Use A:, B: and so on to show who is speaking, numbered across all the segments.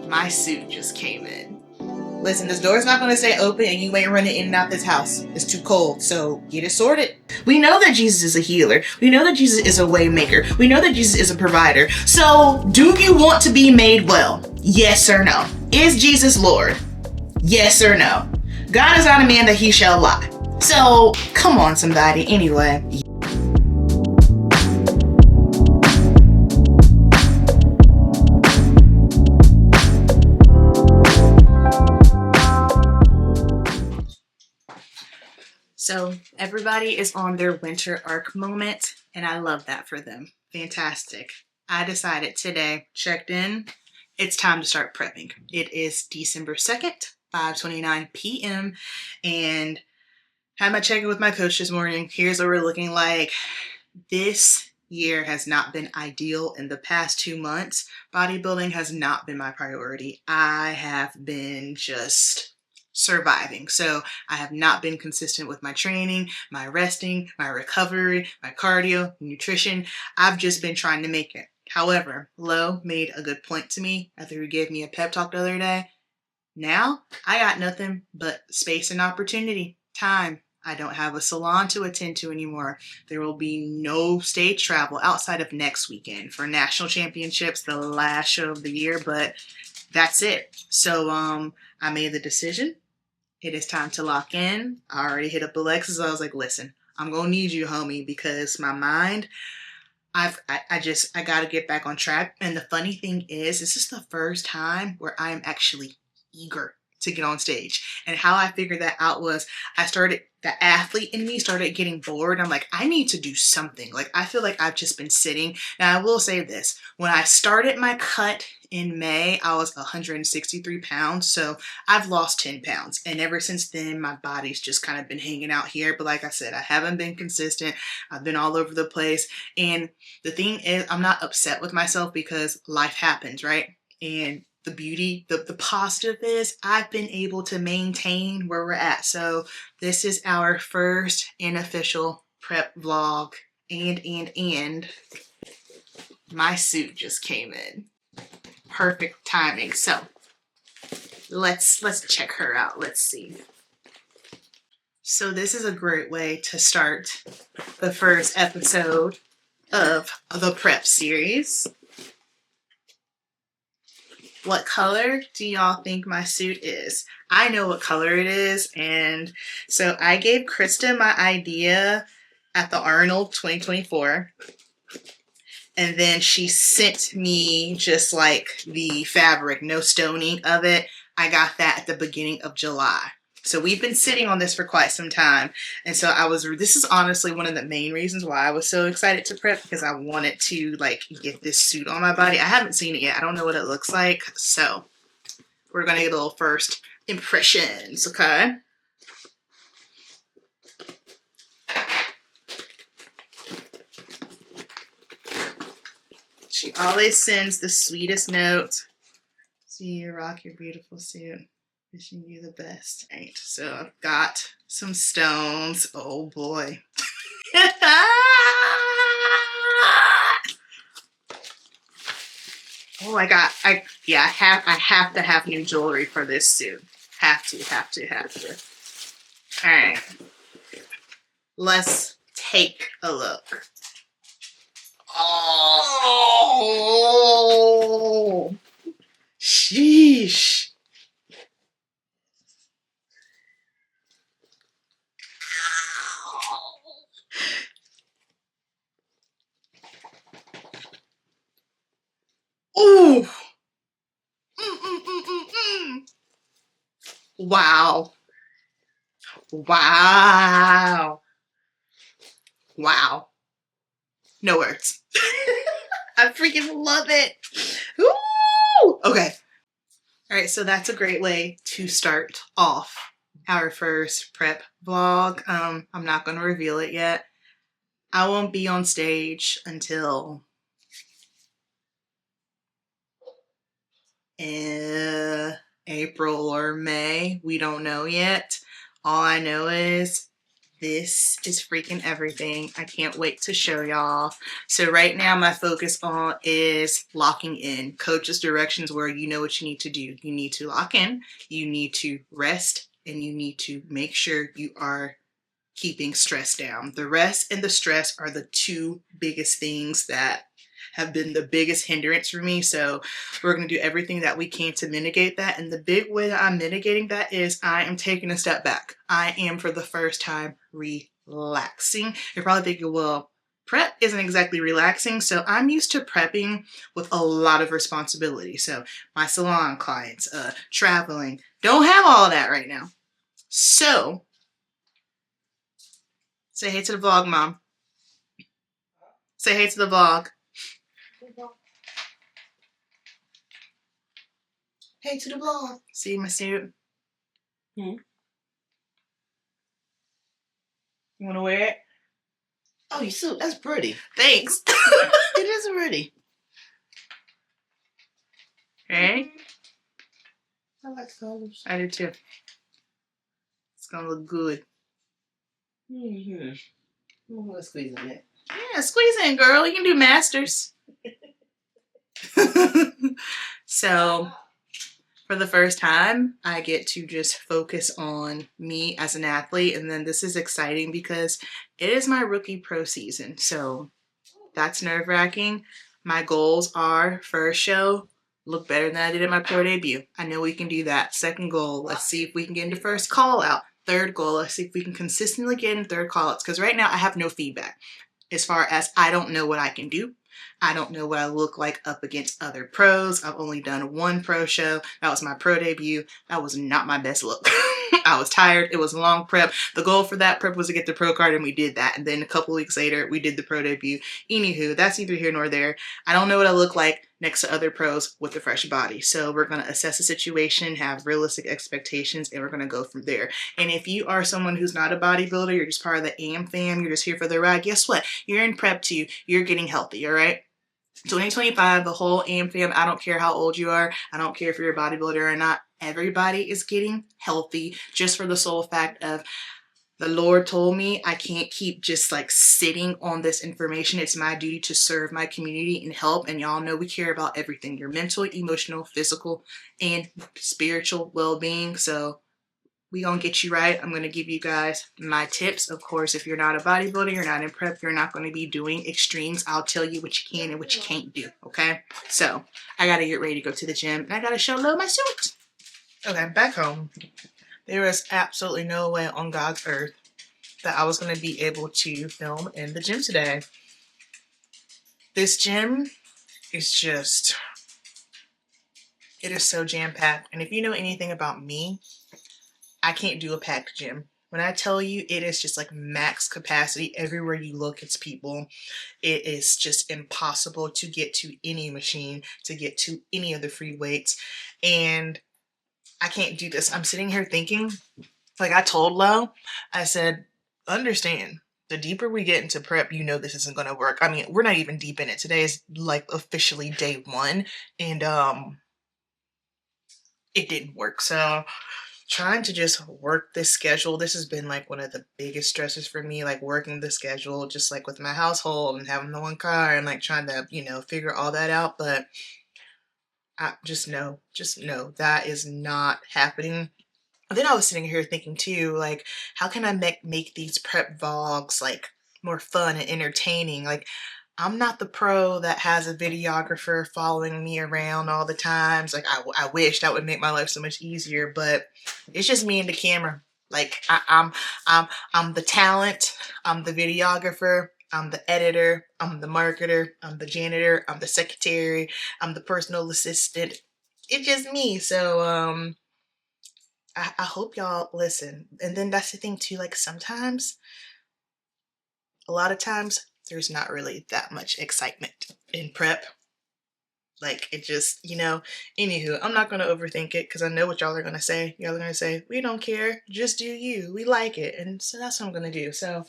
A: My suit just came in. Listen, this door's not going to stay open and you ain't running in and out this house. It's too cold, so get it sorted. We know that Jesus is a healer. We know that Jesus is a way maker. We know that Jesus is a provider. So, do you want to be made well? Yes or no? Is Jesus Lord? Yes or no? God is not a man that he shall lie. So, come on somebody, anyway. So everybody is on their winter arc moment, and I love that for them. Fantastic. I decided today, checked in, it's time to start prepping. It is December 2nd, 5:29 p.m. and had my check-in with my coach this morning. Here's what we're looking like. This year has not been ideal. In the past 2 months, bodybuilding has not been my priority. I have been just surviving. So I have not been consistent with my training, my resting, my recovery, my cardio, nutrition. I've just been trying to make it. However, Lo made a good point to me after he gave me a pep talk the other day. Now I got nothing but space and opportunity, time. I don't have a salon to attend to anymore. There will be no stage travel outside of next weekend for national championships, the last show of the year, but that's it. So I made the decision. It is time to lock in. I already hit up Alexis. I was like, listen, I'm going to need you, homie, because my mind, I got to get back on track. And the funny thing is, this is the first time where I am actually eager to get on stage. And how I figured that out was the athlete in me started getting bored. I'm like, I need to do something. Like, I feel like I've just been sitting. Now, I will say this. When I started my cut in May, I was 163 pounds. So I've lost 10 pounds. And ever since then, my body's just kind of been hanging out here. But like I said, I haven't been consistent. I've been all over the place. And the thing is, I'm not upset with myself because life happens, right? And the beauty, the positive is I've been able to maintain where we're at. So this is our first unofficial prep vlog, and my suit just came in. Perfect timing. So let's check her out. Let's see. So this is a great way to start the first episode of the prep series. What color do y'all think my suit is? I know what color it is, and so I gave Krista my idea at the Arnold 2024, and then she sent me just like the fabric, no stoning of it. I got that at the beginning of July. So we've been sitting on this for quite some time. And so this is honestly one of the main reasons why I was so excited to prep, because I wanted to like get this suit on my body. I haven't seen it yet. I don't know what it looks like. So we're going to get a little first impressions, okay? She always sends the sweetest note. See you rock your beautiful suit. Wishing you the best. Right, so I've got some stones. Oh boy. Oh, I have to have new jewelry for this suit. Have to. All right. Let's take a look. Oh, sheesh. Ooh. Wow. No words. I freaking love it. Ooh. Okay. All right, so that's a great way to start off our first prep vlog. I'm not going to reveal it yet. I won't be on stage until April or May. We don't know yet. All I know is This is freaking everything. I can't wait to show y'all. So right now my focus on is locking in. Coach's directions where you know what you need to do. You need to lock in, you need to rest, and you need to make sure you are keeping stress down. The rest and the stress are the two biggest things that have been the biggest hindrance for me. So we're going to do everything that we can to mitigate that. And the big way that I'm mitigating that is I am taking a step back. I am for the first time relaxing. You're probably thinking, well, prep isn't exactly relaxing. So I'm used to prepping with a lot of responsibility. So my salon clients, traveling, don't have all of that right now. So say hey to the vlog, Mom. Say hey to the vlog. Hey to the vlog. See my suit? You want to wear it?
B: Oh, your suit, that's pretty.
A: Thanks.
B: It is pretty.
A: Hey?
B: I like colors.
A: I do too. It's gonna look good.
B: I'm gonna squeeze in it.
A: Yeah, squeeze in, girl. You can do masters. So, for the first time, I get to just focus on me as an athlete. And then this is exciting because it is my rookie pro season. So, that's nerve-wracking. My goals are first show, look better than I did at my pro debut. I know we can do that. Second goal, let's see if we can get into first call out. Third goal, let's see if we can consistently get in third call outs. Because right now I have no feedback as far as I don't know what I can do. I don't know what I look like up against other pros. I've only done one pro show. That was my pro debut. That was not my best look. I was tired. It was a long prep. The goal for that prep was to get the pro card, and we did that. And then a couple weeks later, we did the pro debut. Anywho, that's neither here nor there. I don't know what I look like next to other pros with a fresh body. So we're going to assess the situation, have realistic expectations, and we're going to go from there. And if you are someone who's not a bodybuilder, you're just part of the AM fam, you're just here for the ride, guess what? You're in prep too. You're getting healthy, all right? 2025, the whole AM fam, I don't care how old you are. I don't care if you're a bodybuilder or not. Everybody is getting healthy just for the sole fact of the Lord told me I can't keep just like sitting on this information. It's my duty to serve my community and help. And y'all know we care about everything, your mental, emotional, physical, and spiritual well-being. So we gonna get you right. I'm gonna give you guys my tips. Of course, if you're not a bodybuilder, you're not in prep, you're not gonna be doing extremes. I'll tell you what you can and what you can't do, okay? So I gotta get ready to go to the gym and I gotta show load my suit. Okay, back home. There was absolutely no way on God's earth that I was gonna be able to film in the gym today. This gym is just, it is so jam-packed. And if you know anything about me, I can't do a packed gym. When I tell you, it is just like max capacity. Everywhere you look, it's people. It is just impossible to get to any machine, to get to any of the free weights. And I can't do this. I'm sitting here thinking, like I told Lo, I said, understand, the deeper we get into prep, you know this isn't going to work. I mean, we're not even deep in it. Today is like officially day one. And it didn't work. So trying to just work this schedule, this has been like one of the biggest stresses for me, like working the schedule, just like with my household and having the one car and like trying to, you know, figure all that out. But I just know that is not happening. And then I was sitting here thinking too, like, how can I make these prep vlogs like more fun and entertaining? Like, I'm not the pro that has a videographer following me around all the times. Like, I wish that would make my life so much easier, but it's just me and the camera. Like, I'm the talent, I'm the videographer, I'm the editor, I'm the marketer, I'm the janitor, I'm the secretary, I'm the personal assistant. It's just me. So, I hope y'all listen. And then that's the thing too, like sometimes, a lot of times, there's not really that much excitement in prep. Like it just, you know, anywho, I'm not going to overthink it because I know what y'all are going to say. Y'all are going to say, we don't care, just do you. We like it. And so that's what I'm going to do. So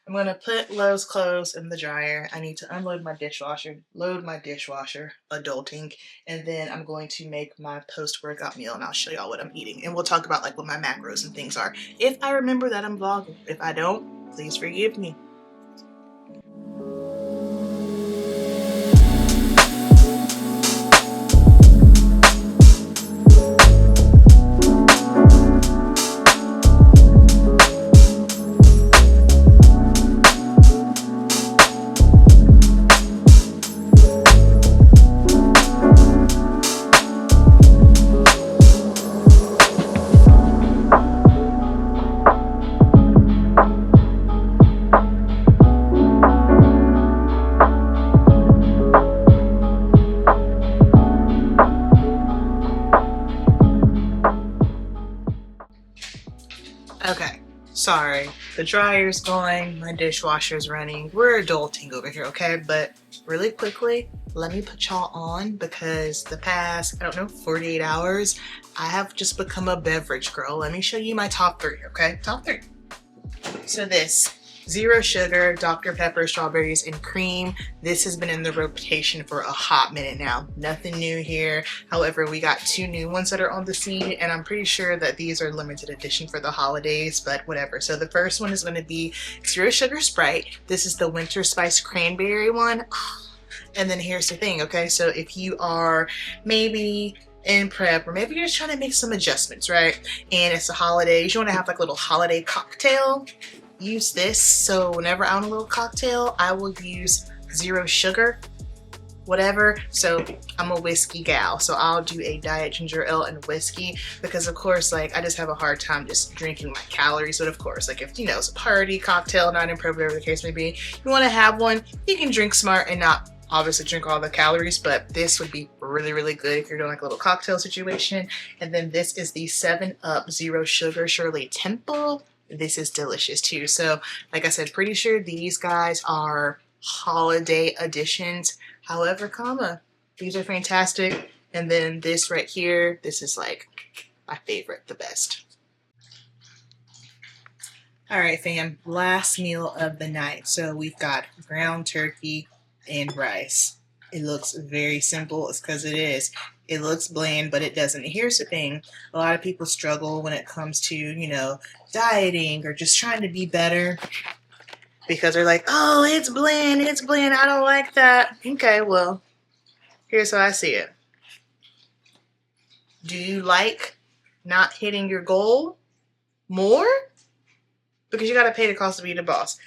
A: I'm gonna put Lowe's clothes in the dryer. I need to unload my dishwasher, load my dishwasher, adulting, and then I'm going to make my post-workout meal and I'll show y'all what I'm eating. And we'll talk about like what my macros and things are. If I remember that I'm vlogging. If I don't, please forgive me. Okay, sorry. The dryer's going, my dishwasher's running. We're adulting over here, okay? But really quickly, let me put y'all on because the past, I don't know, 48 hours, I have just become a beverage girl. Let me show you my top 3, okay? Top 3. So this, zero sugar, Dr. Pepper, strawberries, and cream. This has been in the rotation for a hot minute now. Nothing new here. However, we got 2 new ones that are on the scene, and I'm pretty sure that these are limited edition for the holidays, but whatever. So the first one is going to be zero sugar Sprite. This is the winter spice cranberry one. And then here's the thing, okay? So if you are maybe in prep, or maybe you're just trying to make some adjustments, right? And it's the holidays, you want to have like a little holiday cocktail, use this. So whenever I want a little cocktail, I will use zero sugar, whatever. So I'm a whiskey gal, so I'll do a diet ginger ale and whiskey because of course, like, I just have a hard time just drinking my calories. But of course, like, if you know it's a party, cocktail, not in prep, whatever the case may be, you want to have one, you can drink smart and not obviously drink all the calories, but this would be really, really good if you're doing like a little cocktail situation. And then this is the 7-Up Zero Sugar Shirley Temple. This is delicious too. So like I said, pretty sure these guys are holiday editions. However, these are fantastic. And then this right here, this is like my favorite, the best. All right, fam, last meal of the night. So we've got ground turkey and rice. It looks very simple. It's because it is. It looks bland, but it doesn't. Here's the thing. A lot of people struggle when it comes to, you know, dieting or just trying to be better because they're like, oh, it's bland. I don't like that. Okay, well, here's how I see it. Do you like not hitting your goal more? Because you got to pay the cost of being a boss.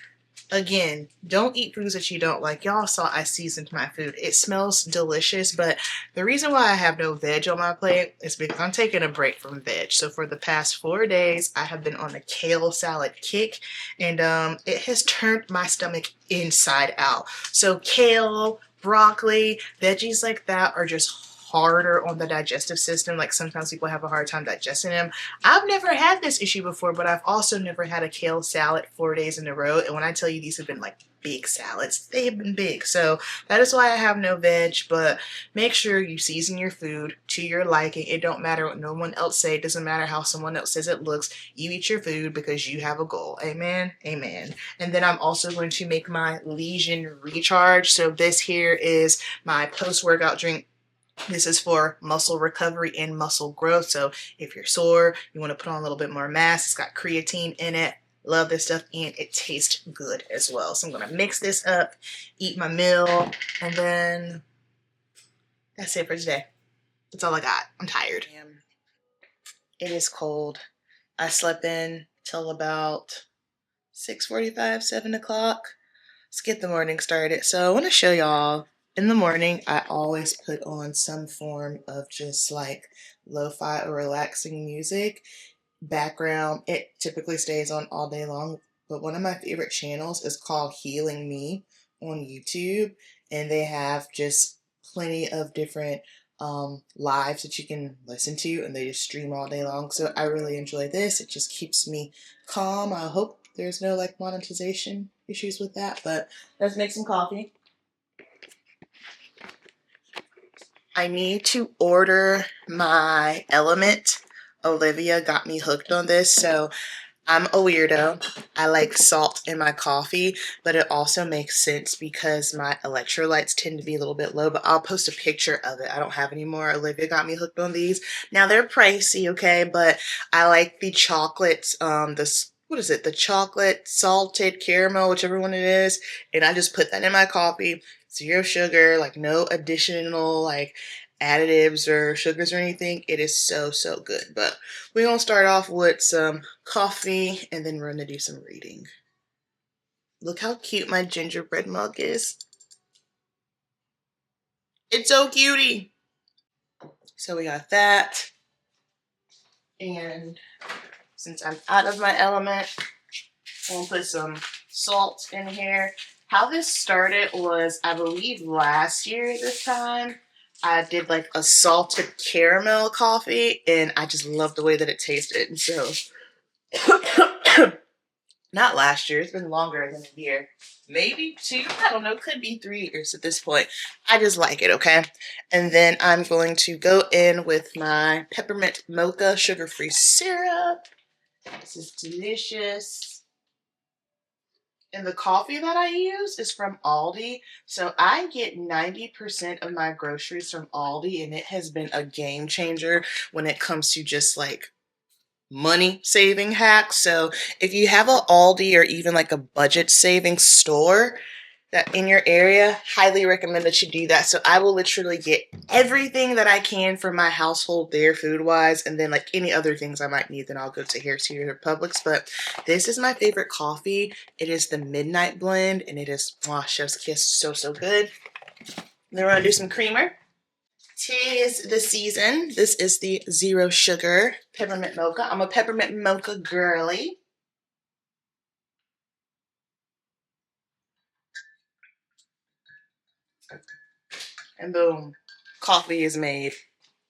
A: Again, don't eat foods that you don't like. Y'all saw I seasoned my food. It smells delicious, but the reason why I have no veg on my plate is because I'm taking a break from veg. So for the past 4 days, I have been on a kale salad kick, and it has turned my stomach inside out. So kale, broccoli, veggies like that are just harder on the digestive system. Like sometimes people have a hard time digesting them. I've never had this issue before, but I've also never had a kale salad 4 days in a row. And when I tell you these have been like big salads, they have been big. So that is why I have no veg, but make sure you season your food to your liking. It don't matter what no one else say. It doesn't matter how someone else says it looks. You eat your food because you have a goal. Amen. Amen. And then I'm also going to make my lesion recharge. So this here is my post-workout drink. This is for muscle recovery and muscle growth. So if you're sore, you want to put on a little bit more mass. It's got creatine in it. Love this stuff, and it tastes good as well. So I'm going to mix this up, eat my meal, and then that's it for today. That's all I got. I'm tired. It is cold. I slept in till about 6:45, 7 o'clock. Let's get the morning started. So I want to show y'all. In the morning, I always put on some form of just like lo-fi or relaxing music. Background, it typically stays on all day long, but one of my favorite channels is called Healing Me on YouTube, and they have just plenty of different lives that you can listen to, and they just stream all day long. So I really enjoy this. It just keeps me calm. I hope there's no like monetization issues with that, but let's make some coffee. I need to order my Element. Olivia got me hooked on this. So I'm a weirdo. I like salt in my coffee, but it also makes sense because my electrolytes tend to be a little bit low, but I'll post a picture of it. I don't have any more. Olivia got me hooked on these. Now they're pricey, okay, but I like the chocolates, what is it? The chocolate salted caramel, whichever one it is, and I just put that in my coffee. 0 sugar, like no additional like additives or sugars or anything. It is so, so good. But we're going to start off with some coffee and then we're going to do some reading. Look how cute my gingerbread mug is. It's so cutie. So we got that. And since I'm out of my element, I'm going to put some salt in here. How this started was, I believe last year this time, I did like a salted caramel coffee and I just loved the way that it tasted. And so, not last year, it's been longer than a year. Maybe 2, I don't know, could be 3 years at this point. I just like it, okay? And then I'm going to go in with my peppermint mocha sugar-free syrup. This is delicious. And the coffee that I use is from Aldi. So I get 90% of my groceries from Aldi, and it has been a game changer when it comes to just like money saving hacks. So if you have a Aldi or even like a budget saving store that in your area, highly recommend that you do that. So I will literally get everything that I can for my household there food wise, and then like any other things I might need, then I'll go to Harris Teeter or Publix. But this is my favorite coffee. It is the Midnight Blend and it is chef's kiss, so so good. Then we're gonna do some creamer. Tis the season. This is the 0 sugar peppermint mocha. I'm a peppermint mocha girly. And boom, coffee is made.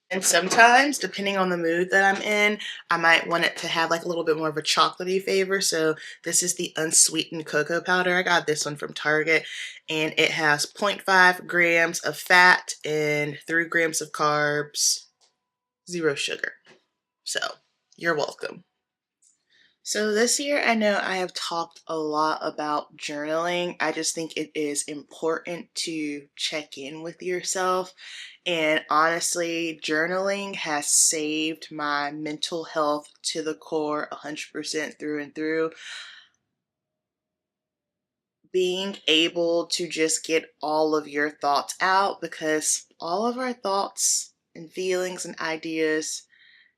A: And sometimes, depending on the mood that I'm in, I might want it to have like a little bit more of a chocolatey flavor. So this is the unsweetened cocoa powder. I got this one from Target, and it has 0.5 grams of fat and 3 grams of carbs, 0 sugar. So you're welcome. So this year, I know I have talked a lot about journaling. I just think it is important to check in with yourself. And honestly, journaling has saved my mental health to the core 100% through and through. Being able to just get all of your thoughts out, because all of our thoughts and feelings and ideas,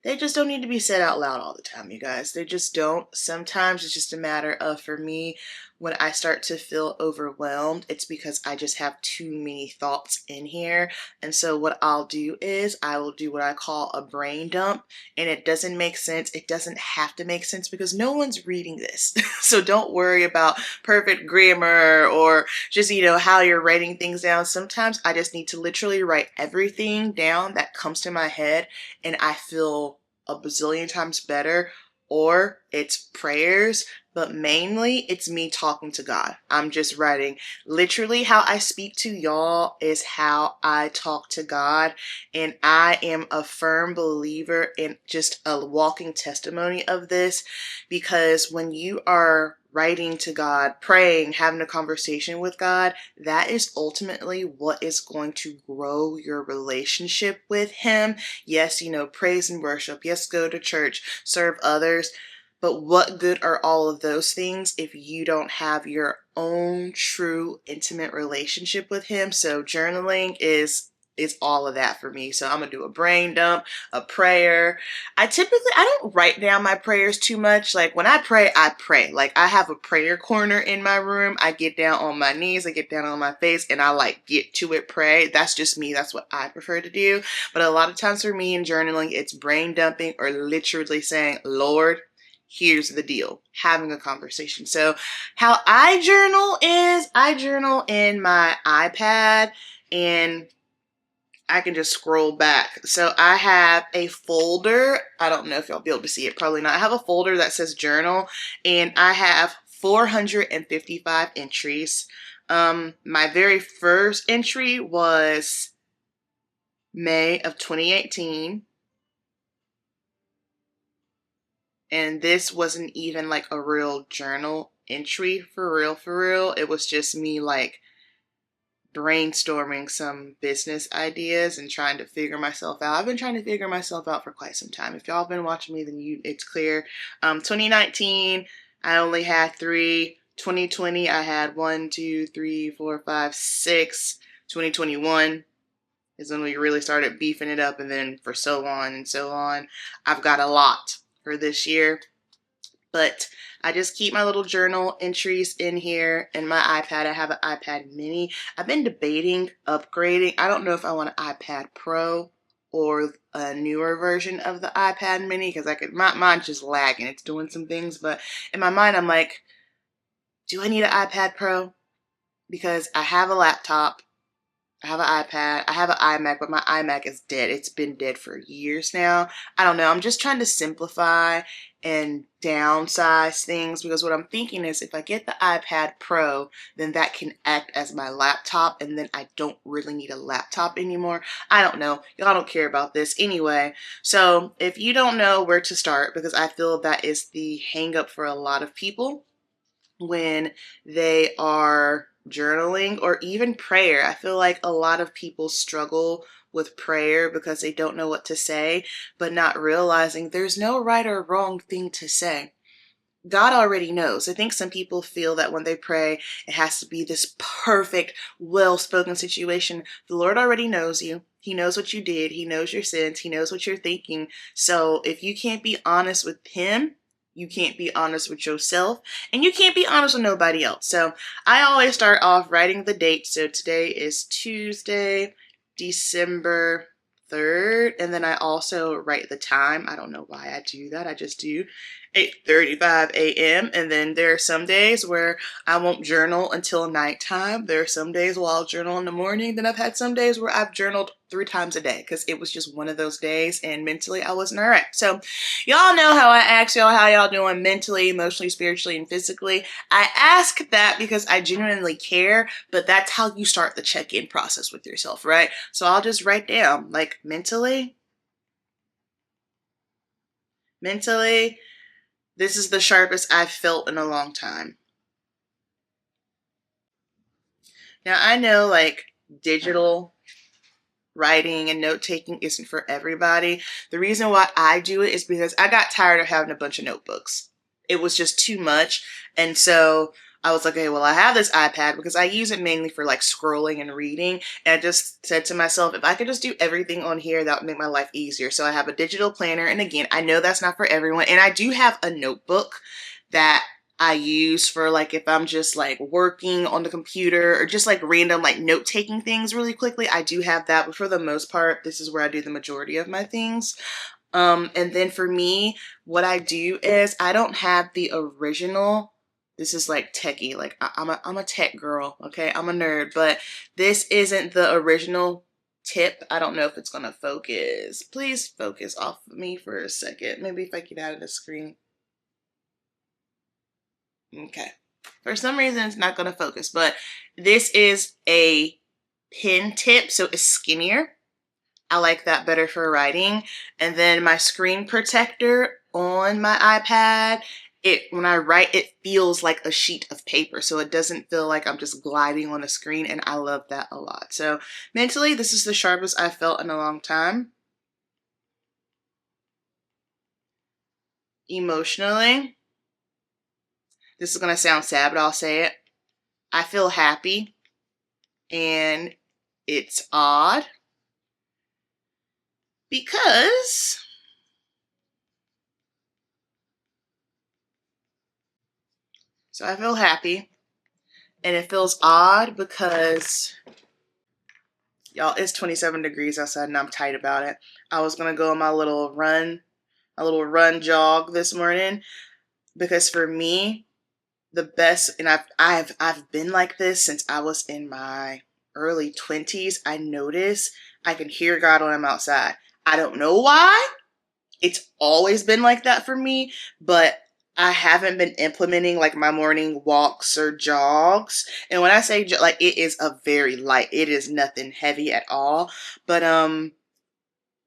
A: they just don't need to be said out loud all the time, you guys. They just don't. Sometimes it's just a matter of, for me, when I start to feel overwhelmed, it's because I just have too many thoughts in here. And so what I'll do is I will do what I call a brain dump. And it doesn't make sense. It doesn't have to make sense because no one's reading this. So don't worry about perfect grammar or just, how you're writing things down. Sometimes I just need to literally write everything down that comes to my head, and I feel a bazillion times better. Or it's prayers, but mainly it's me talking to God. I'm just writing. Literally how I speak to y'all is how I talk to God. And I am a firm believer in just a walking testimony of this, because when you are writing to God, praying, having a conversation with God, that is ultimately what is going to grow your relationship with Him. Yes, praise and worship. Yes, go to church, serve others. But what good are all of those things if you don't have your own true intimate relationship with Him? So journaling is all of that for me. So I'm gonna do a brain dump, a prayer. I don't write down my prayers too much. Like when I pray, I pray. Like I have a prayer corner in my room. I get down on my knees, I get down on my face, and I like get to it, pray. That's just me. That's what I prefer to do. But a lot of times for me in journaling, it's brain dumping or literally saying, Lord, here's the deal, having a conversation. So how I journal is I journal in my iPad, and I can just scroll back. So I have a folder. I don't know if y'all be able to see it. Probably not. I have a folder that says journal, and I have 455 entries. My very first entry was May of 2018. And this wasn't even like a real journal entry for real, for real. It was just me like brainstorming some business ideas and trying to figure myself out. I've been trying to figure myself out for quite some time. If y'all have been watching me, then it's clear. 2019, I only had 3. 2020, I had 1, 2, 3, 4, 5, 6. 2021 is when we really started beefing it up, and then for so on and so on. I've got a lot for this year. But I just keep my little journal entries in here in my iPad. I have an iPad mini. I've been debating upgrading. I don't know if I want an iPad Pro or a newer version of the iPad mini, because mine's just lagging. It's doing some things, but in my mind I'm like, do I need an iPad Pro? Because I have a laptop, I have an iPad, I have an iMac, but my iMac is dead. It's been dead for years now. I don't know. I'm just trying to simplify and downsize things, because what I'm thinking is if I get the iPad Pro, then that can act as my laptop, and then I don't really need a laptop anymore. I don't know. Y'all don't care about this anyway. So if you don't know where to start, because I feel that is the hang up for a lot of people when they are journaling or even prayer. I feel like a lot of people struggle with prayer because they don't know what to say, but not realizing there's no right or wrong thing to say. God already knows. I think some people feel that when they pray, it has to be this perfect, well-spoken situation. The Lord already knows you. He knows what you did. He knows your sins. He knows what you're thinking. So if you can't be honest with Him, you can't be honest with yourself, and you can't be honest with nobody else. So I always start off writing the date. So today is Tuesday, December 3rd, and then I also write the time. I don't know why I do that. I just do 8:35 a.m. And then there are some days where I won't journal until nighttime. There are some days where I'll journal in the morning. Then I've had some days where I've journaled 3 times a day because it was just one of those days and mentally I wasn't all right. So y'all know how I ask y'all how y'all doing mentally, emotionally, spiritually, and physically. I ask that because I genuinely care, but that's how you start the check-in process with yourself, right? So I'll just write down like mentally, this is the sharpest I've felt in a long time. Now I know like digital writing and note-taking isn't for everybody. The reason why I do it is because I got tired of having a bunch of notebooks. It was just too much. And so I was like, okay, well, I have this iPad because I use it mainly for like scrolling and reading. And I just said to myself, if I could just do everything on here, that would make my life easier. So I have a digital planner. And again, I know that's not for everyone. And I do have a notebook that I use for like if I'm just like working on the computer or just like random like note-taking things really quickly. I do have that, but for the most part, this is where I do the majority of my things. And then for me, what I do is I don't have the original. This is like techie, like I'm a tech girl, okay? I'm a nerd, but this isn't the original tip. I don't know if it's gonna focus. Please focus off of me for a second. Maybe if I get out of the screen. Okay. For some reason, it's not going to focus, but this is a pen tip, so it's skinnier. I like that better for writing. And then my screen protector on my iPad, when I write, it feels like a sheet of paper, so it doesn't feel like I'm just gliding on a screen, and I love that a lot. So mentally, this is the sharpest I've felt in a long time. Emotionally, this is going to sound sad, but I'll say it. I feel happy, and it's odd because I feel happy, and it feels odd because y'all, it's 27 degrees outside and I'm tight about it. I was going to go on my little run jog this morning, because for me, the best, and I've been like this since I was in my early 20s. I notice I can hear God when I'm outside. I don't know why. It's always been like that for me, but I haven't been implementing like my morning walks or jogs. And when I say like, it is a very light, it is nothing heavy at all, but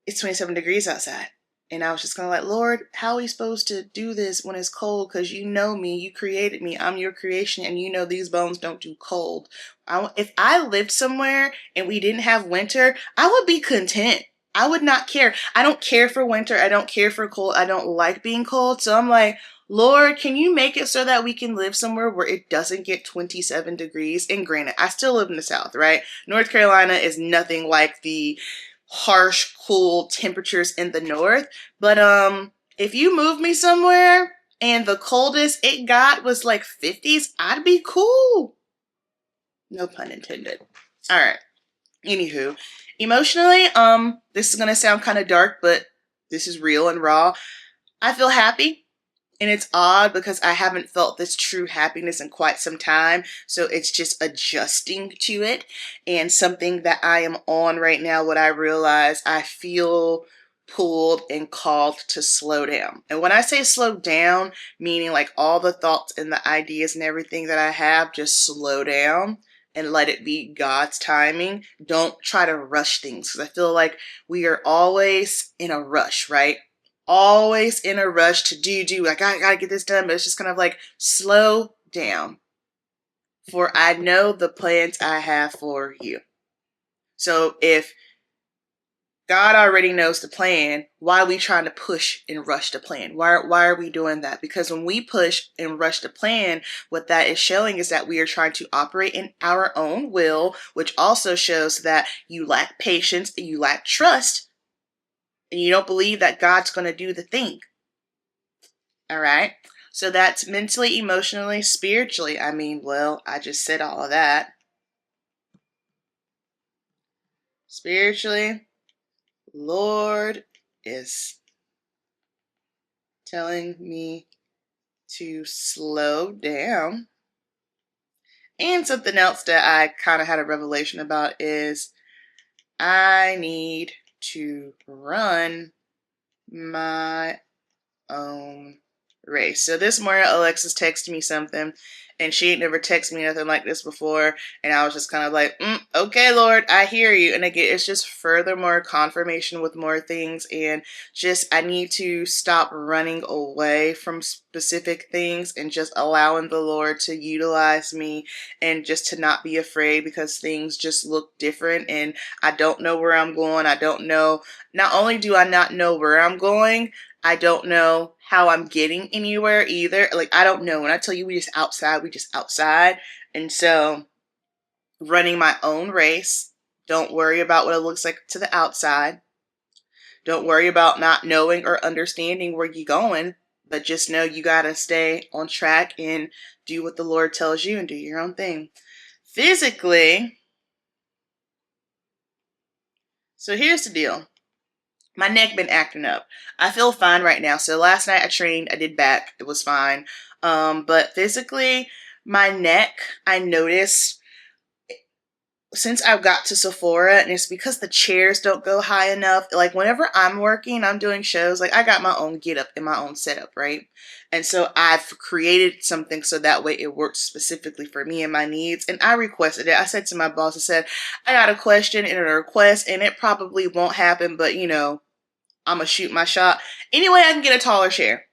A: it's 27 degrees outside. And I was just kind of like, Lord, how are we supposed to do this when it's cold? Because you know me, you created me, I'm your creation, and you know these bones don't do cold. If I lived somewhere and we didn't have winter, I would be content. I would not care. I don't care for winter. I don't care for cold. I don't like being cold. So I'm like, Lord, can you make it so that we can live somewhere where it doesn't get 27 degrees? And granted, I still live in the South, right? North Carolina is nothing like the harsh, cool temperatures in the North. But if you move me somewhere and the coldest it got was like 50s, I'd be cool. No pun intended. All right. Anywho, emotionally, this is gonna sound kind of dark, but this is real and raw. I feel happy. And it's odd because I haven't felt this true happiness in quite some time. So it's just adjusting to it. And something that I am on right now, what I realize, I feel pulled and called to slow down. And when I say slow down, meaning like all the thoughts and the ideas and everything that I have, just slow down and let it be God's timing. Don't try to rush things, because I feel like we are always in a rush, right? Always in a rush to do, like, I gotta get this done, but it's just kind of like, slow down. For I know the plans I have for you. So if God already knows the plan, why are we trying to push and rush the plan? Why are we doing that? Because when we push and rush the plan, what that is showing is that we are trying to operate in our own will, which also shows that you lack patience and you lack trust, and you don't believe that God's going to do the thing. All right. So that's mentally, emotionally, spiritually. I mean, well, I just said all of that. Spiritually, Lord is telling me to slow down. And something else that I kind of had a revelation about is I need to run my own race. So this morning, Alexis texted me something, and she ain't never texted me nothing like this before, and I was just kind of like, okay, Lord, I hear you. And again, it's just furthermore confirmation with more things, and just I need to stop running away from specific things and just allowing the Lord to utilize me, and just to not be afraid, because things just look different and I don't know where I'm going. I don't know. Not only do I not know where I'm going, I don't know how I'm getting anywhere either. Like, I don't know. When I tell you we just outside. And so running my own race, don't worry about what it looks like to the outside. Don't worry about not knowing or understanding where you're going, but just know you got to stay on track and do what the Lord tells you and do your own thing. Physically, so here's the deal. My neck been acting up. I feel fine right now. So last night I trained, I did back, it was fine. But physically, my neck, I noticed since I've got to Sephora, and it's because the chairs don't go high enough. Like whenever I'm working, I'm doing shows, like I got my own get up and my own setup, right? And so I've created something so that way it works specifically for me and my needs. And I requested it. I said to my boss, I said, I got a question and a request, and it probably won't happen, but you know, I'm going to shoot my shot. Anyway, I can get a taller chair.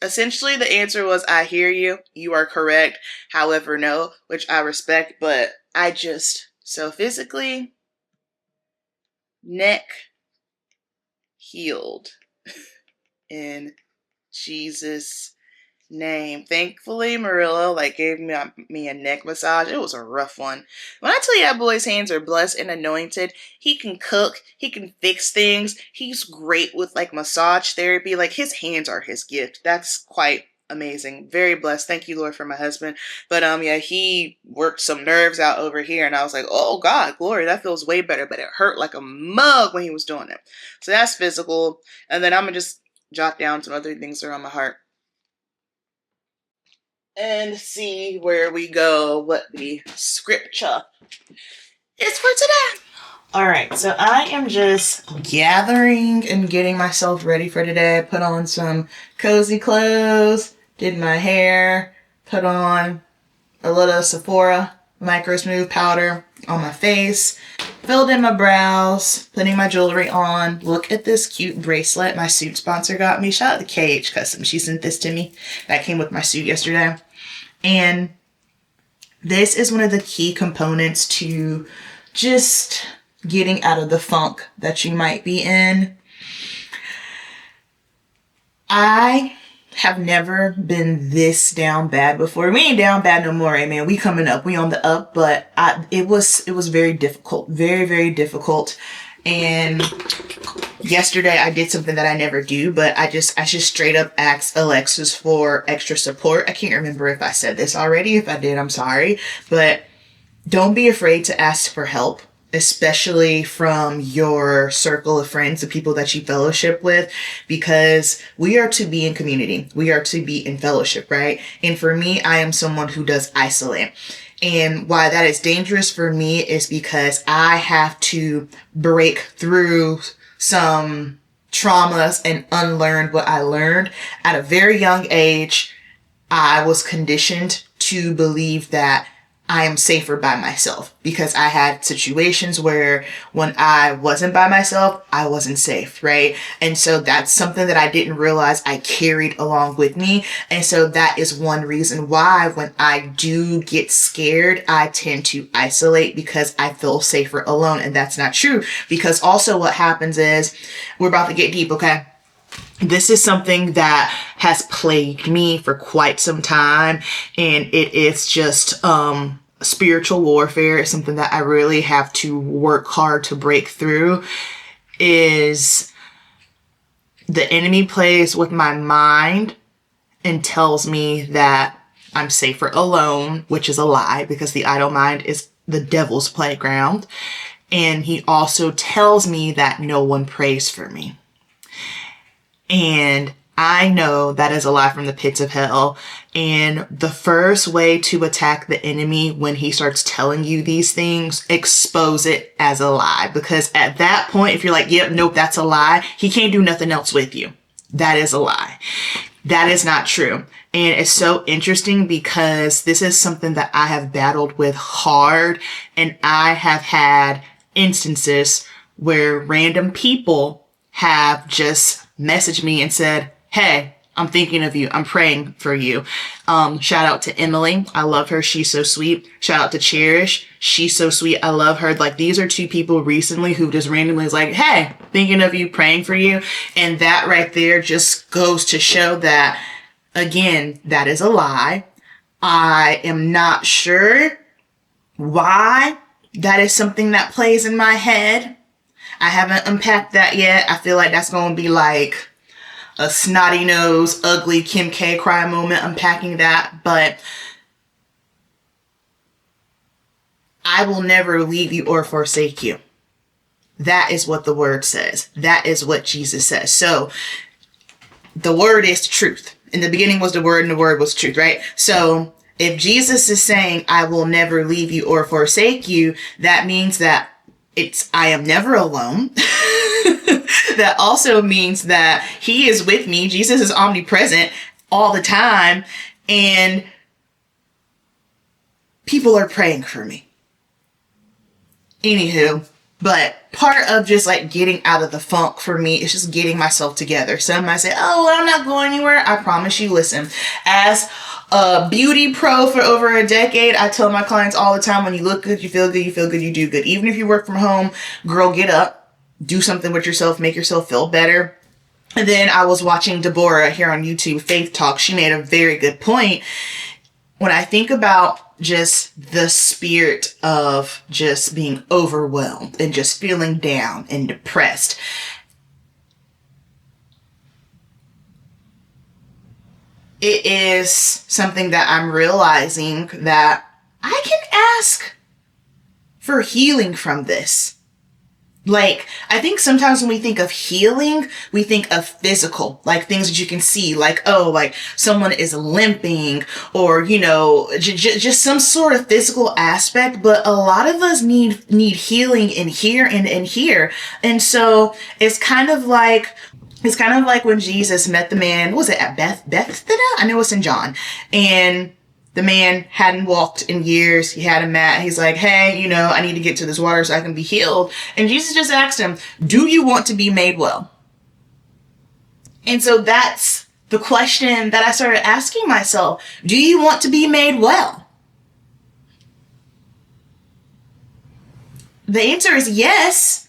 A: Essentially, the answer was, I hear you. You are correct. However, no, which I respect, but so physically, neck healed in Jesus' name. Thankfully, Murillo gave me a neck massage. It was a rough one. When I tell you that boy's hands are blessed and anointed, he can cook, he can fix things. He's great with massage therapy. Like, his hands are his gift. That's quite amazing. Very blessed. Thank you, Lord, for my husband. But yeah, he worked some nerves out over here, and I was like, oh God, glory, that feels way better. But it hurt like a mug when he was doing it. So that's physical. And then I'm gonna just jot down some other things that are on my heart and see where we go, what the scripture is for today. All right, so I am just gathering and getting myself ready for today. I put on some cozy clothes, did my hair, put on a little Sephora Micro Smooth powder, on my face, filled in my brows, putting my jewelry on. Look at this cute bracelet my suit sponsor got me. Shout out to KH Custom. She sent this to me. That came with my suit yesterday. And this is one of the key components to just getting out of the funk that you might be in. I have never been this down bad before. We ain't down bad no more, man. We coming up. We on the up, but it was very difficult. Very, very difficult. And yesterday I did something that I never do, but I just straight up asked Alexis for extra support. I can't remember if I said this already. If I did, I'm sorry. But don't be afraid to ask for help, especially from your circle of friends, the people that you fellowship with, because we are to be in community. We are to be in fellowship, right? And for me, I am someone who does isolate. And why that is dangerous for me is because I have to break through some traumas and unlearn what I learned. At a very young age, I was conditioned to believe that I am safer by myself, because I had situations where when I wasn't by myself, I wasn't safe, right? And so that's something that I didn't realize I carried along with me. And so that is one reason why when I do get scared, I tend to isolate, because I feel safer alone. And that's not true, because also what happens is, we're about to get deep, okay? This is something that has plagued me for quite some time, and it is just spiritual warfare. It's something that I really have to work hard to break through. Is the enemy plays with my mind and tells me that I'm safer alone, which is a lie, because the idle mind is the devil's playground. And he also tells me that no one prays for me. And I know that is a lie from the pits of hell. And the first way to attack the enemy when he starts telling you these things, expose it as a lie. Because at that point, if you're like, yep, nope, that's a lie, he can't do nothing else with you. That is a lie. That is not true. And it's so interesting, because this is something that I have battled with hard. And I have had instances where random people have just messaged me and said, hey, I'm thinking of you. I'm praying for you. Shout out to Emily. I love her. She's so sweet. Shout out to Cherish. She's so sweet. I love her. Like, these are two people recently who just randomly is like, hey, thinking of you, praying for you. And that right there just goes to show that, again, that is a lie. I am not sure why that is something that plays in my head. I haven't unpacked that yet. I feel like that's going to be like a snotty nose, ugly Kim K cry moment, unpacking that. But I will never leave you or forsake you. That is what the word says. That is what Jesus says. So the word is truth. In the beginning was the word, and the word was truth, right? So if Jesus is saying, I will never leave you or forsake you, that means that I am never alone. That also means that he is with me. Jesus is omnipresent all the time. And people are praying for me. Anywho, but part of just like getting out of the funk for me is just getting myself together. Some might say, oh, well, I'm not going anywhere. I promise you, listen, as a beauty pro for over a decade, I tell my clients all the time, when you look good, you feel good, you do good. Even if you work from home, girl, get up, do something with yourself, make yourself feel better. And then I was watching Deborah here on YouTube, Faith Talk. She made a very good point. When I think about just the spirit of just being overwhelmed and just feeling down and depressed, it is something that I'm realizing that I can ask for healing from this. Like, I think sometimes when we think of healing, we think of physical, like things that you can see, like, oh, like someone is limping, or, you know, just some sort of physical aspect. But a lot of us need healing in here and in here. And so it's kind of like when Jesus met the man, what was it, at Bethesda? I know it's in John. And the The man hadn't walked in years. He had a mat. He's like, hey, I need to get to this water so I can be healed. And Jesus just asked him, do you want to be made well? And so that's the question that I started asking myself. Do you want to be made well? The answer is yes.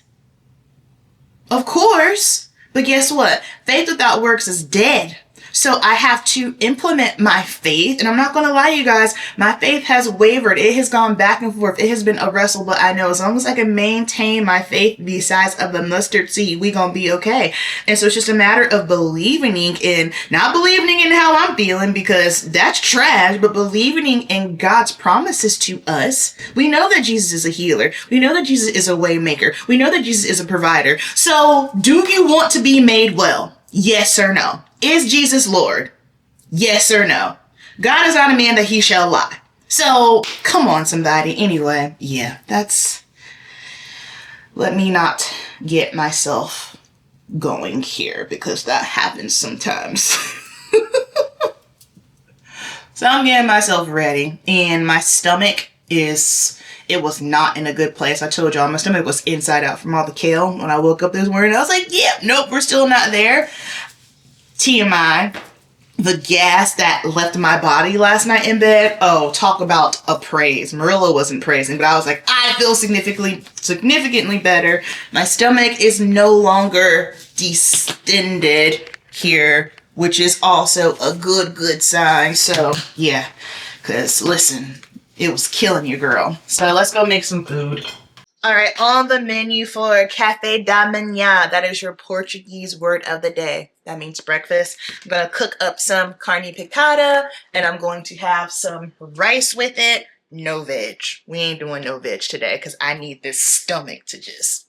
A: Of course. But guess what? Faith without works is dead. So I have to implement my faith. And I'm not going to lie to you guys, my faith has wavered. It has gone back and forth. It has been a wrestle, but I know as long as I can maintain my faith the size of a mustard seed, we going to be okay. And so it's just a matter of believing in, not believing in how I'm feeling because that's trash, but believing in God's promises to us. We know that Jesus is a healer. We know that Jesus is a way maker. We know that Jesus is a provider. So do you want to be made well? Yes or no? Is Jesus Lord? Yes or no? God is not a man that he shall lie. So, come on, somebody. Anyway, yeah, let me not get myself going here because that happens sometimes. So I'm getting myself ready and my stomach it was not in a good place. I told y'all my stomach was inside out from all the kale when I woke up this morning. I was like, yeah, nope, we're still not there. TMI, the gas that left my body last night in bed. Oh, talk about a praise. Marilla wasn't praising, but I was like, I feel significantly better. My stomach is no longer distended here, which is also a good sign. So yeah, because listen, it was killing you, girl. So let's go make some food. All right, on the menu for Café da Manhã, that is your Portuguese word of the day. That means breakfast. I'm going to cook up some carne picada, and I'm going to have some rice with it. No veg. We ain't doing no veg today because I need this stomach to just...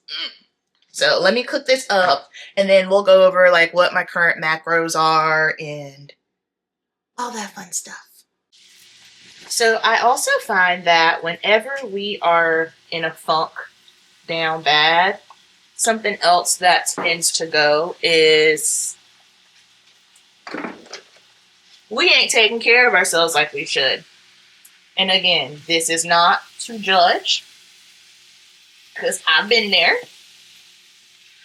A: So let me cook this up, and then we'll go over like what my current macros are and all that fun stuff. So I also find that whenever we are in a funk down bad, something else that tends to go is we ain't taking care of ourselves like we should. And again, this is not to judge because I've been there.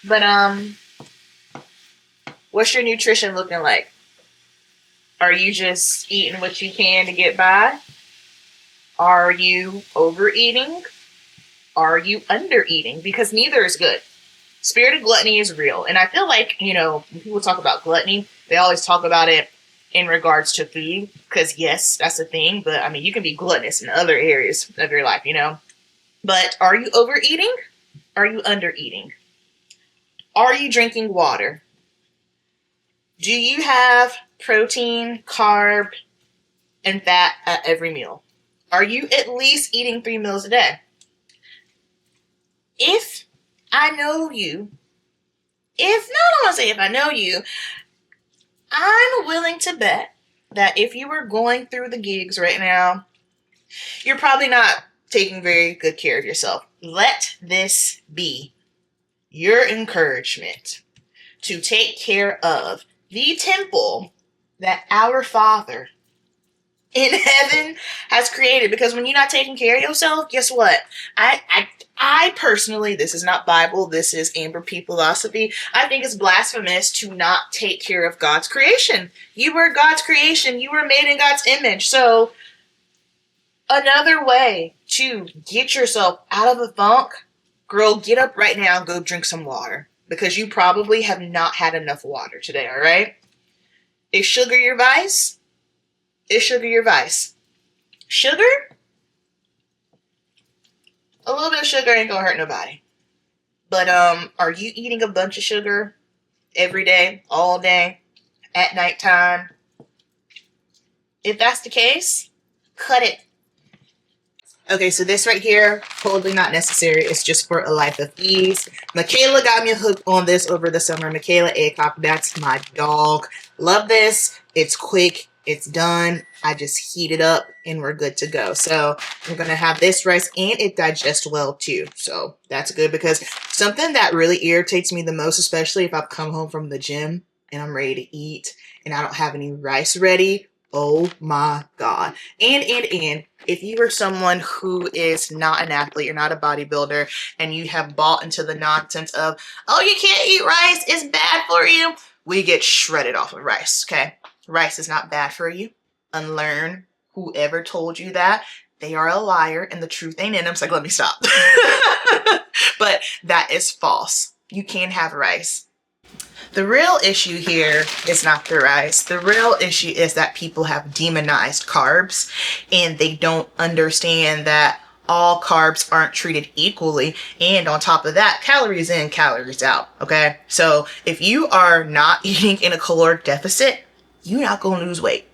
A: But what's your nutrition looking like? Are you just eating what you can to get by? Are you overeating? Are you undereating? Because neither is good. Spirit of gluttony is real. And I feel like, when people talk about gluttony, they always talk about it in regards to food. Because yes, that's a thing. But I mean, you can be gluttonous in other areas of your life, But are you overeating? Are you undereating? Are you drinking water? Do you have protein, carb, and fat at every meal? Are you at least eating 3 meals a day? If I know you, if I know you, I'm willing to bet that if you were going through the gigs right now, you're probably not taking very good care of yourself. Let this be your encouragement to take care of the temple that our Father in heaven has created. Because when you're not taking care of yourself, guess what? I personally, this is not Bible, this is Amberp philosophy. I think it's blasphemous to not take care of God's creation. You were God's creation. You were made in God's image. So another way to get yourself out of a funk, girl, get up right now and go drink some water. Because you probably have not had enough water today, all right? Is sugar your vice? Is sugar your vice? Sugar? A little bit of sugar ain't gonna hurt nobody. But are you eating a bunch of sugar every day, all day, at nighttime? If that's the case, cut it. Okay, so this right here, totally not necessary. It's just for a life of ease. Michaela got me hooked on this over the summer. Michaela Acock, that's my dog. Love this. It's quick. It's done. I just heat it up and we're good to go. So I'm going to have this rice and it digests well too. So that's good because something that really irritates me the most, especially if I've come home from the gym and I'm ready to eat and I don't have any rice ready. Oh my God. And if you are someone who is not an athlete, you're not a bodybuilder, and you have bought into the nonsense of, oh, you can't eat rice, it's bad for you. We get shredded off of rice, okay? Rice is not bad for you. Unlearn whoever told you that. They are a liar and the truth ain't in them. So like, let me stop. But that is false. You can have rice. The real issue here is not the rice. The real issue is that people have demonized carbs and they don't understand that all carbs aren't treated equally. And on top of that, calories in, calories out. Okay. So if you are not eating in a caloric deficit, you're not going to lose weight.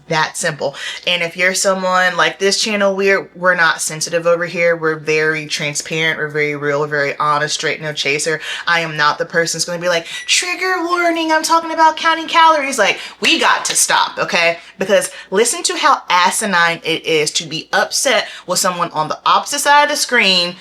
A: That simple. And if you're someone like this channel, we're not sensitive over here. We're very transparent. We're very real. We're very honest, straight, no chaser. I am not the person who's going to be like, trigger warning, I'm talking about counting calories. Like, we got to stop, okay? Because listen to how asinine it is to be upset with someone on the opposite side of the screen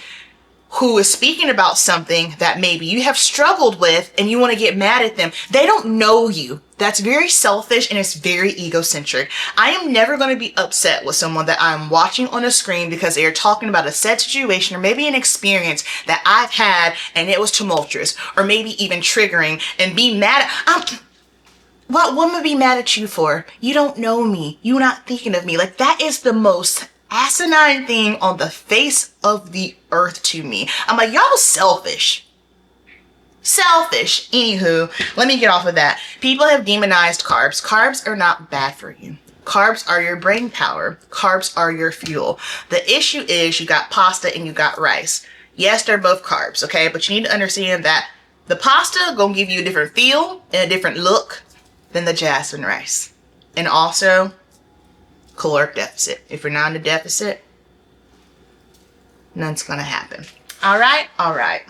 A: who is speaking about something that maybe you have struggled with and you want to get mad at them. They don't know you. That's very selfish and it's very egocentric. I am never going to be upset with someone that I'm watching on a screen because they are talking about a sad situation or maybe an experience that I've had and it was tumultuous or maybe even triggering and be mad at. What would I be mad at you for? You don't know me. You're not thinking of me. Like, that is the most asinine thing on the face of the earth to me. I'm like, y'all selfish. Selfish. Anywho, let me get off of that. People have demonized carbs. Carbs are not bad for you. Carbs are your brain power. Carbs are your fuel. The issue is you got pasta and you got rice. Yes, they're both carbs, okay? But you need to understand that the pasta gonna give you a different feel and a different look than the jasmine rice. And also, caloric deficit. If you're not in a deficit, none's gonna happen. All right? All right.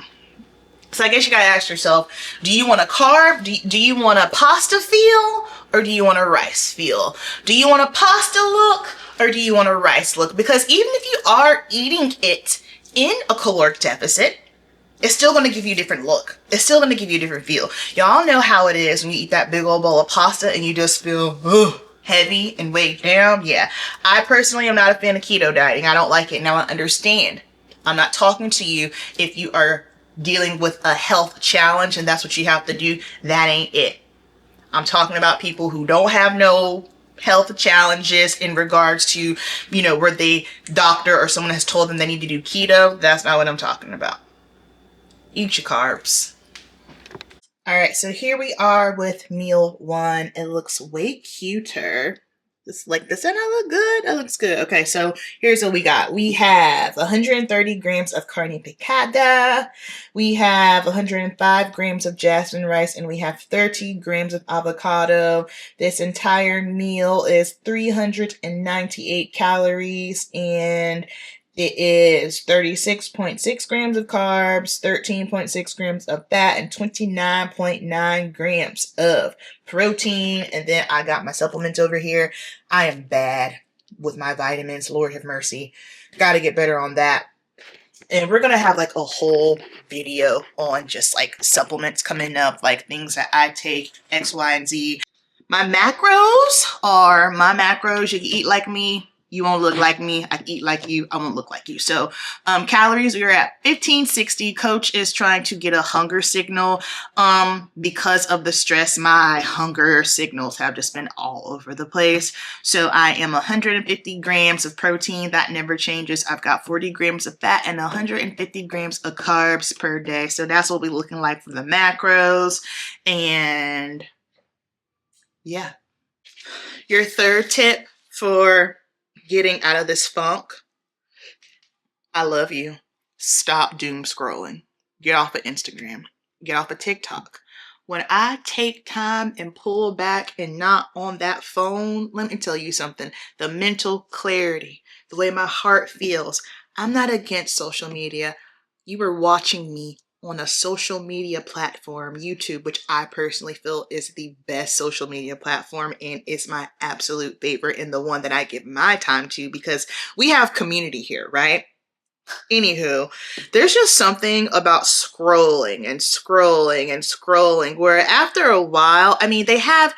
A: So I guess you gotta ask yourself, do you want a carb? Do you want a pasta feel? Or do you want a rice feel? Do you want a pasta look? Or do you want a rice look? Because even if you are eating it in a caloric deficit, it's still going to give you a different look. It's still going to give you a different feel. Y'all know how it is when you eat that big old bowl of pasta and you just feel heavy and weighed down. Yeah, I personally am not a fan of keto dieting. I don't like it. Now I understand. I'm not talking to you if you are dealing with a health challenge and that's what you have to do. That ain't it. I'm talking about people who don't have no health challenges in regards to, you know, where the doctor or someone has told them they need to do keto. That's not what I'm talking about. Eat your carbs. All right, so here we are with meal one. It looks way cuter. Does that look good? That looks good. Okay, so here's what we got. We have 130 grams of carne picada. We have 105 grams of jasmine rice, and we have 30 grams of avocado. This entire meal is 398 calories, and it is 36.6 grams of carbs, 13.6 grams of fat, and 29.9 grams of protein. And then I got my supplements over here. I am bad with my vitamins. Lord have mercy. Got to get better on that. And we're going to have like a whole video on just like supplements coming up, like things that I take, X, Y, and Z. My macros are my macros. You can eat like me. You won't look like me. I eat like you. I won't look like you. So calories, we're at 1560. Coach is trying to get a hunger signal. Because of the stress, my hunger signals have just been all over the place. So I am 150 grams of protein. That never changes. I've got 40 grams of fat and 150 grams of carbs per day. So that's what we're looking like for the macros. And yeah. Your third tip for getting out of this funk, I love you. Stop doom scrolling. Get off of Instagram. Get off of TikTok. When I take time and pull back and not on that phone, let me tell you something. The mental clarity, the way my heart feels. I'm not against social media. You are watching me on a social media platform, YouTube, which I personally feel is the best social media platform and it's my absolute favorite and the one that I give my time to because we have community here, right? Anywho, there's just something about scrolling and scrolling and scrolling where after a while, I mean, they have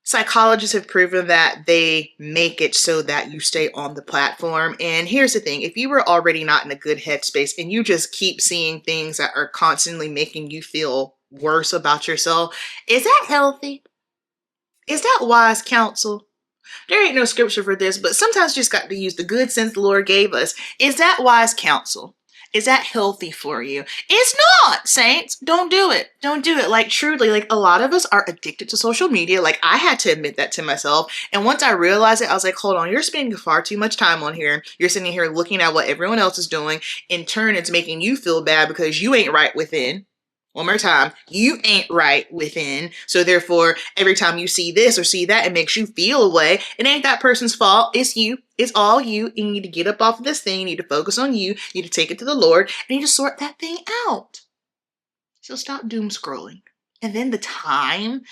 A: psychologists have proven that they make it so that you stay on the platform. And here's the thing, if you were already not in a good headspace and you just keep seeing things that are constantly making you feel worse about yourself, is that healthy? Is that wise counsel? There ain't no scripture for this, but sometimes you just got to use the good sense the Lord gave us. Is that wise counsel? Is that healthy for you? It's not, saints. Don't do it. Don't do it. Like, truly, like, a lot of us are addicted to social media. Like, I had to admit that to myself. And once I realized it, I was like, hold on, you're spending far too much time on here. You're sitting here looking at what everyone else is doing. In turn, it's making you feel bad because you ain't right within. One more time, you ain't right within. So therefore, every time you see this or see that, it makes you feel a way. It ain't that person's fault. It's you. It's all you. And you need to get up off of this thing. You need to focus on you. You need to take it to the Lord. And you need to sort that thing out. So stop doom scrolling. And then the time.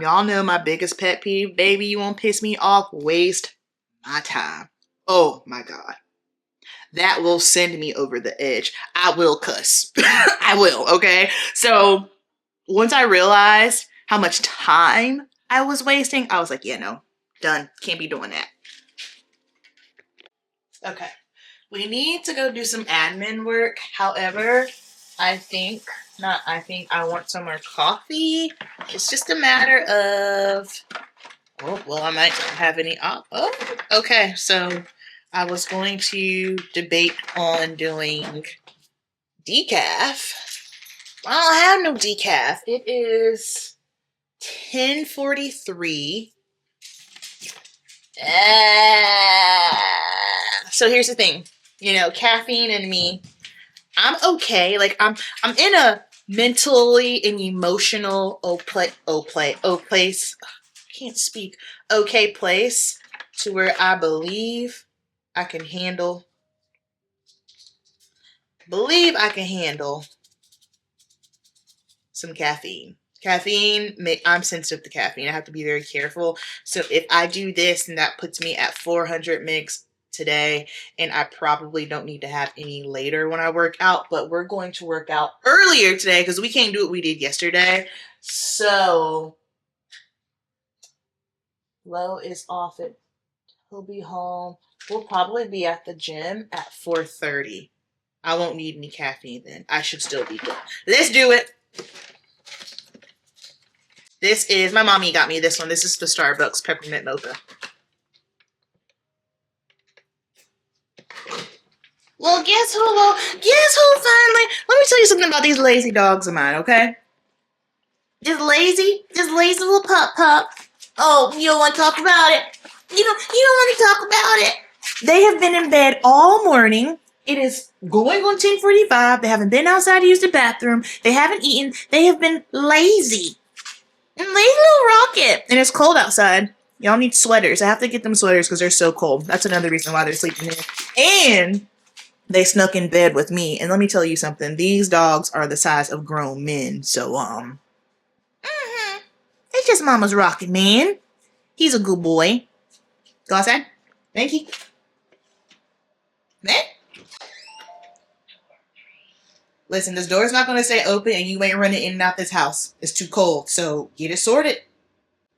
A: Y'all know my biggest pet peeve. Baby, you won't piss me off. Waste my time. Oh my God. That will send me over the edge. I will cuss. I will, okay? So once I realized how much time I was wasting, I was like, yeah, no, done. Can't be doing that. Okay. We need to go do some admin work. However, I want some more coffee. It's just a matter of, oh, well, I might not have any. Oh, okay. So I was going to debate on doing decaf. I don't have no decaf. It is 10:43. So here's the thing. You know, caffeine and me, I'm okay. Like I'm in a mentally and emotional place. I can't speak. Okay place to where I believe I can handle some caffeine. I'm sensitive to caffeine. I have to be very careful. So if I do this, and that puts me at 400 mg today, and I probably don't need to have any later when I work out, but we're going to work out earlier today because we can't do what we did yesterday. So Lo is off it. He'll be home. We'll probably be at the gym at 4:30. I won't need any caffeine then. I should still be good. Let's do it. This is, my mommy got me this one. This is the Starbucks peppermint mocha. Well, guess who finally, let me tell you something about these lazy dogs of mine, okay? This lazy little pup. Oh, you don't want to talk about it. You don't want to talk about it. They have been in bed all morning. It is going on 10:45. They haven't been outside to use the bathroom. They haven't eaten. They have been lazy. And lazy little rocket. And it's cold outside. Y'all need sweaters. I have to get them sweaters because they're so cold. That's another reason why they're sleeping here. And they snuck in bed with me. And let me tell you something. These dogs are the size of grown men. So, it's just Mama's rocket, man. He's a good boy. Go outside. Thank you. Man. Listen, this door's not going to stay open and you ain't running in and out this house. It's too cold. So get it sorted.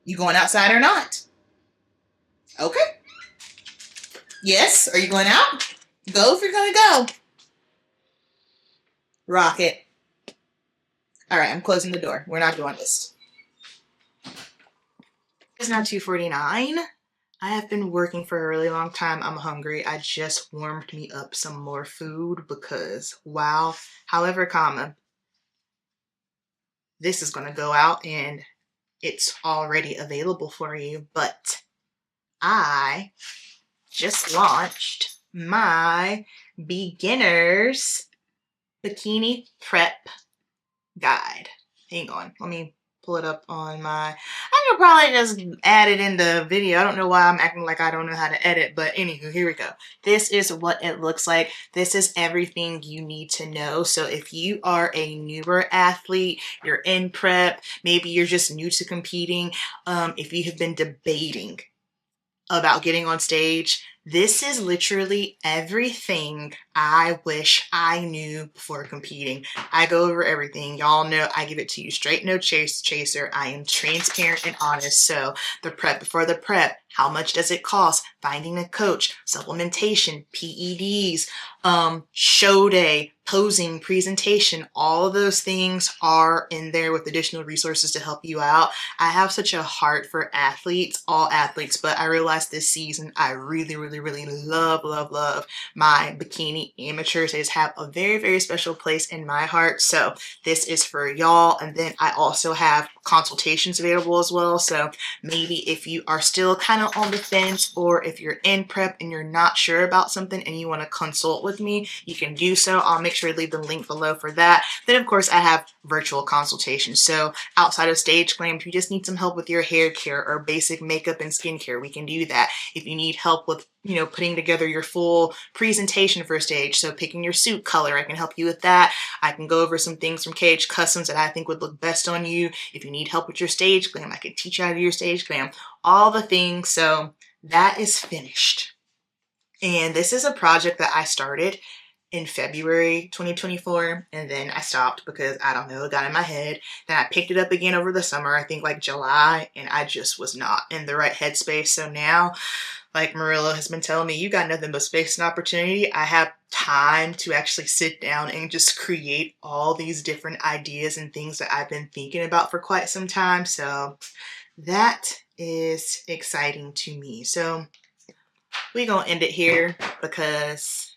A: You going outside or not? Okay. Yes. Are you going out? Go if you're going to go. Rocket. All right. I'm closing the door. We're not doing this. It's now 2:49. I have been working for a really long time. I'm hungry. I just warmed me up some more food because, wow, however, this is going to go out and it's already available for you. But I just launched my beginner's bikini prep guide. Hang on. Let me pull it up on my, I could probably just add it in the video. I don't know why I'm acting like I don't know how to edit, but anywho, here we go. This is what it looks like. This is everything you need to know. So if you are a newer athlete, you're in prep, maybe you're just new to competing, if you have been debating about getting on stage, This is literally everything I wish I knew before competing. I go over everything. Y'all know I give it to you straight, no chaser. I am transparent and honest. So the prep before the prep, how much does it cost? Finding a coach, supplementation, PEDs, show day, posing, presentation, all of those things are in there with additional resources to help you out. I have such a heart for athletes, all athletes, but I realized this season I really love my bikini amateurs. They just have a very special place in my heart. So this is for y'all. And then I also have consultations available as well. So maybe if you are still kind of on the fence, or if you're in prep and you're not sure about something and you want to consult with me, you can do so. I'll make sure to leave the link below for that. Then of course I have virtual consultations. So outside of stage glam, if you just need some help with your hair care or basic makeup and skincare, we can do that. If you need help with, putting together your full presentation for stage, so picking your suit color, I can help you with that. I can go over some things from KH Customs that I think would look best on you. If you need help with your stage glam, I can teach you how to do your stage glam, all the things. So that is finished. And this is a project that I started in February 2024, and then I stopped because I don't know, it got in my head. Then I picked it up again over the summer, I think like July, and I just was not in the right headspace. So now, like Marilla has been telling me, you got nothing but space and opportunity. I have time to actually sit down and just create all these different ideas and things that I've been thinking about for quite some time. So that is exciting to me. So we're gonna end it here because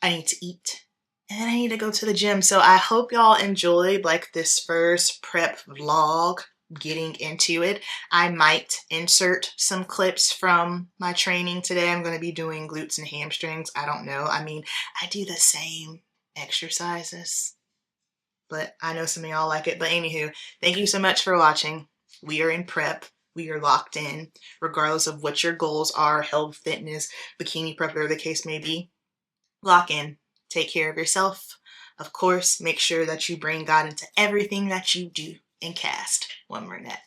A: I need to eat and I need to go to the gym. So I hope y'all enjoyed like this first prep vlog, getting into it. I might insert some clips from my training today. I'm going to be doing glutes and hamstrings. I don't know. I mean, I do the same exercises, but I know some of y'all like it. But anywho, thank you so much for watching. We are in prep. We are locked in, regardless of what your goals are, health, fitness, bikini prep, whatever the case may be. Lock in. Take care of yourself. Of course, make sure that you bring God into everything that you do and cast one more net.